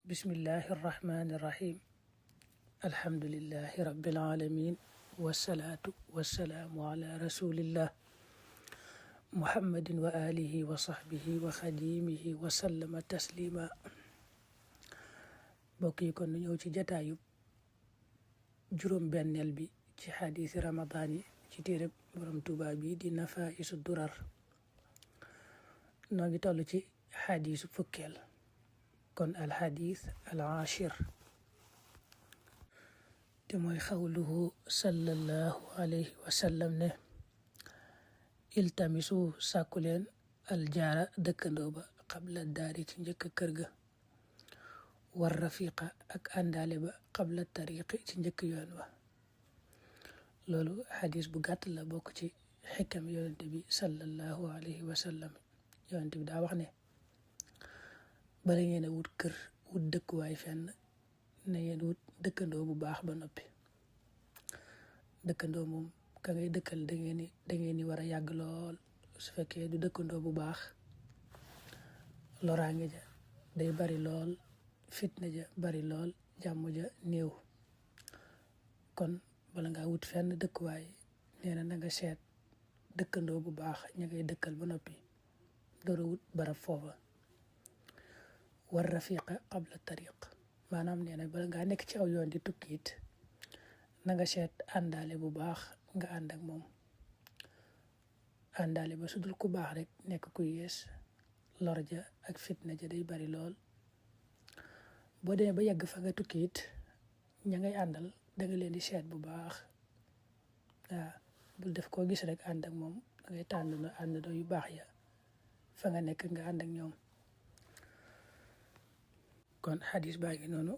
bismillahi irrahmani irrahim alhamdulillahi rabbil alamin wasalaatu wasalaamu ala rasulillah muhammadin wa alihi wa sahbihi wa xadimihi wa sallama taslima. mbokk yi kon nu ñëw ci jataayub juróom benneel bi ci xadiisi ramadaan yi ci téereb borom Tuubaa bi di Nafaa'isu Durar. noo ngi toll ci xadiisu fukkeel kon alxadis al ashir te mooy xawluhu sallallahu alayhi wa sallam ne iltamisu sàkku leen aljaara dëkkandoo ba qabla daari ci njëkk kër ga war rafiqa ak àndaale ba qabla tariqi ci njëkk yoon wa. loolu xadis bu gàtt la bokk ci xikam yonente bi sallallahu alayhi wa sallam. yonente bi daa wax ne bala ngeen a wut kër wut dëkkuwaay fenn na ngeen wut dëkkandoo bu baax ba noppi. dëkkandoo moom ka ngay dëkkal da ngeen ni war a yàgg lool. su fekkee du dëkkandoo bu baax loraange ja day bari lool, fitna ja bari lool, jàmm ja néew. kon bala ngaa wut fenn dëkkuwaay nee na nga seet dëkkandoo bu baax ña ngay dëkkal ba noppi door a wut barab foofa. war rafiqa qabla tariq maanaam nee na bala ngaa nekk ci aw yoon di tukki it na nga seet àndaale bu baax nga ànd ak moom. àndaale ba sudul ku baax rek nekk ku yees, lor ja ak fitna ja day bari lool. boo demee ba yegg fa nga tukki it ña ngay àndal da nga leen di seet bu baax. waaw bul def koo gis rek ànd ak moom, da ngay tànn àndandoo yu baax ya fa nga nekk nga ànd ak ñoom. kon xadis baa ngi noonu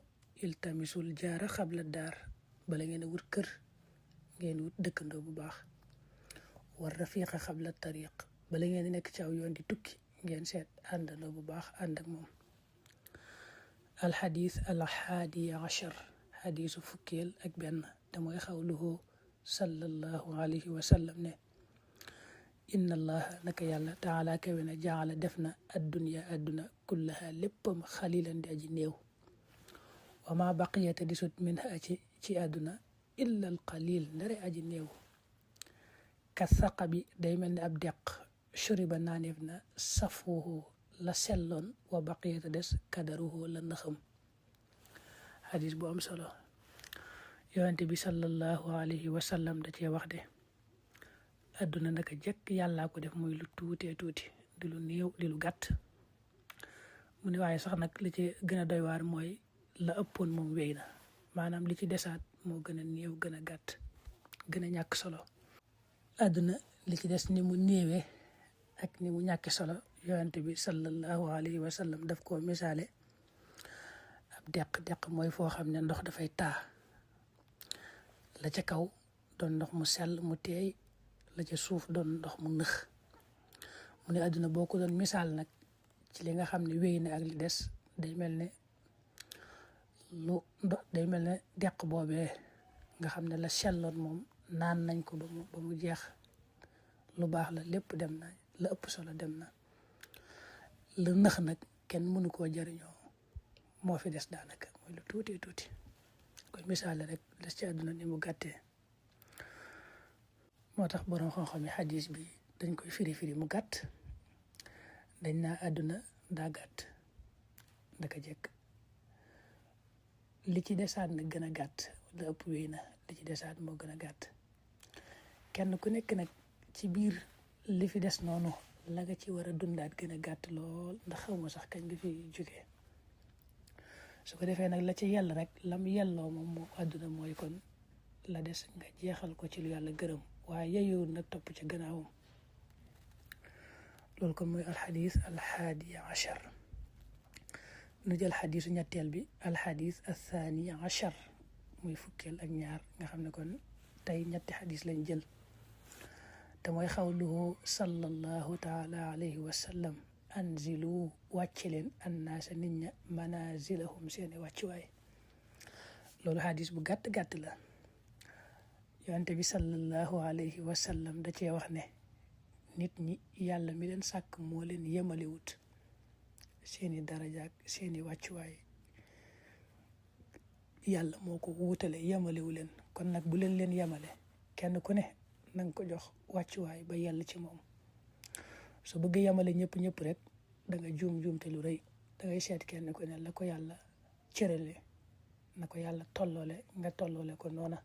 iltamisul jaara xabla daar bala ngeen a wut kër ngeen wut dëkkandoo bu baax. war rafiqa xabla tariq bala ngeen di nekk ci aw yoon di tukki ngeen seet àndandoo bu baax ànd ak moom. alxadis alxaadiya achar xadisu fukkeel ak benn te mooy xawluhu sallallahu alayhi wa sallam ne inna allaha naka yàlla taala kawe na jaala def na addunya adduna kullaha léppam xalilan di aji néew. wa ma baqiyata di sut min ha ci adduna illa al qalil ndare aji néew. ka saqa bi day mel ni ab deq shuriba naaneef na safuhu la selloon wa baqiyata des kadaruhu la naxam. xadis bu am solo. yonente bi sallallahu alayhi wa sallam da cee wax de adduna naka jekk yàllaa ko def muy lu tuutee tuuti di lu néew di lu gàtt. mu ne waaye sax nag li ci gën a doy waar mooy la ëppoon moom wéy na, maanaam li ci desaat moo gën a néew gën a gàtt gën a ñàkk solo. adduna li ci des ni mu néewee ak ni mu ñàkk solo yonente bi sallallahu alayhi wa sallam daf koo misaale ab deq mooy foo xam ne ndox dafay taa, la ca kaw doon ndox mu sell mu teey, la ca suuf doon ndox mu nëx. mu ne àdduna boo ko doon misaal nag ci li nga xam ne wéy na ak li des day mel ne deq boobee nga xam ne la selloon moom naan nañ ko ba mu jeex. lu baax la lépp dem na, la ëpp solo dem na, la nëx nag kenn mënu koo jariñoo moo fi des daanaka mooy lu tuuti koy misaal rek des ci àdduna ni mu gàttee. moo tax borom xam-xam yi xadis bi dañ koy firi mu gàtt. dañ naa àdduna daa gàtt daka jekk, li ci desaat nag gën a gàtt, la ëpp wéy na, li ci desaat moo gën a gàtt. kenn ku nekk nag ci biir li fi des noonu la nga ci war a dundaat gën a gàtt lool, ndax xaw ma sax kañ nga fi jógee. su ko defee nag la ci yàlla rek lam yelloo moom àdduna mooy kon la des nga jeexal ko ci lu yàlla gërëm, waaye yeyowul nag topp ci gannaawam. loolu kon mooy alxadis alxaadiya achar. nu jël xadisu ñetteel bi alxadis althaniya achar muy fukkeel ak ñaar nga xam ne kon tey ñetti xadis lañ jël te mooy xawluhu sallallahu taala alayhi wa sallam anzilu wàcce leen annaasa nit ña manazilahum seeni wàccuwaay. loolu xadis bu gàtt la. yonente bi sallallahu alayhi wa sallam da cee wax ne nit ñi yàlla mi leen sàkk moo leen yemalewut seeni daraja ak seeni wàccuwaay yàlla moo ko wuutale yemalewu leen kon nag bu leen yemale kenn ku ne na nga ko jox wàccuwaay ba yàlla ci moom su bëgg yemale ñëpp rek da nga juum te lu rëy da ngay seet kenn ku ne la ko yàlla cërale na ko yàlla tolloole nga tolloole ko noona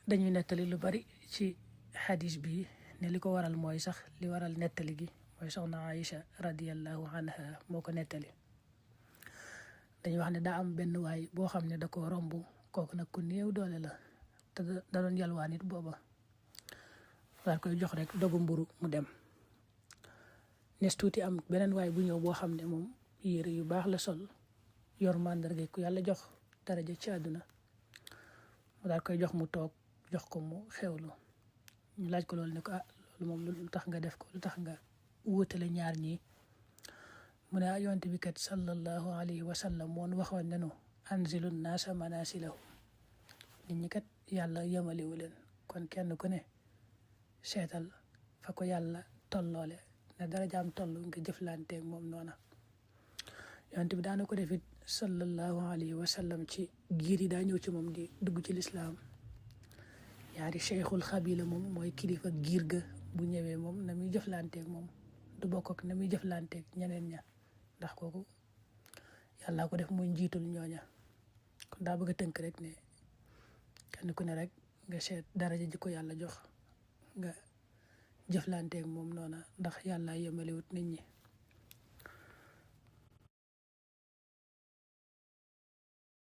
dañuy nettali lu bari ci xadis bi ne li ko waral mooy sax li waral nettali gi mooy soxna Aïcha radiyallahu anha moo ko nettali dañuy wax ne daa am benn waay boo xam ne da ko romb kooku nag ku néew doole la te da doon yalwaan it booba daal koy jox rek dogu mburu mu dem nes tuuti am beneen waay bu ñëw boo xam ne moom yére yu baax la sol yor màndarga ku yàlla jox daraja ci àdduna mu daal koy jox mu toog jox ko mu xewlu ñu laaj ko loolu ne ko loolu moom lu tax nga def ko lu tax nga wutale ñaar ñi mu ne yonent bi kat sallallahu alayhi wa sallam moon waxoon ne nu anzilu naasa manasilahum nit ñi kat yàlla yemalewu leen kon kenn ku ne seetal fa ko yàlla tolloole ne darajaam toll nga jëflanteeg moom noona yonent bi daana ko defit sallallahu alayhi wa sallam ci giir yi daa ñëw ci moom di dugg ci lislaam ñaari cheikhul xabila moom mooy kilifa giir ga bu ñëwee moom na muy jëflanteeg moom du bokk ak na muy jëflanteeg ñeneen ña ndax kooku yàlla ko def muy njiitul ñooña kon daa bëgg a tënk rek ne kenn ku ne rek nga seet daraja ji ko yàlla jox nga jëflanteeg moom noona ndax yàlla yemalewut nit ñi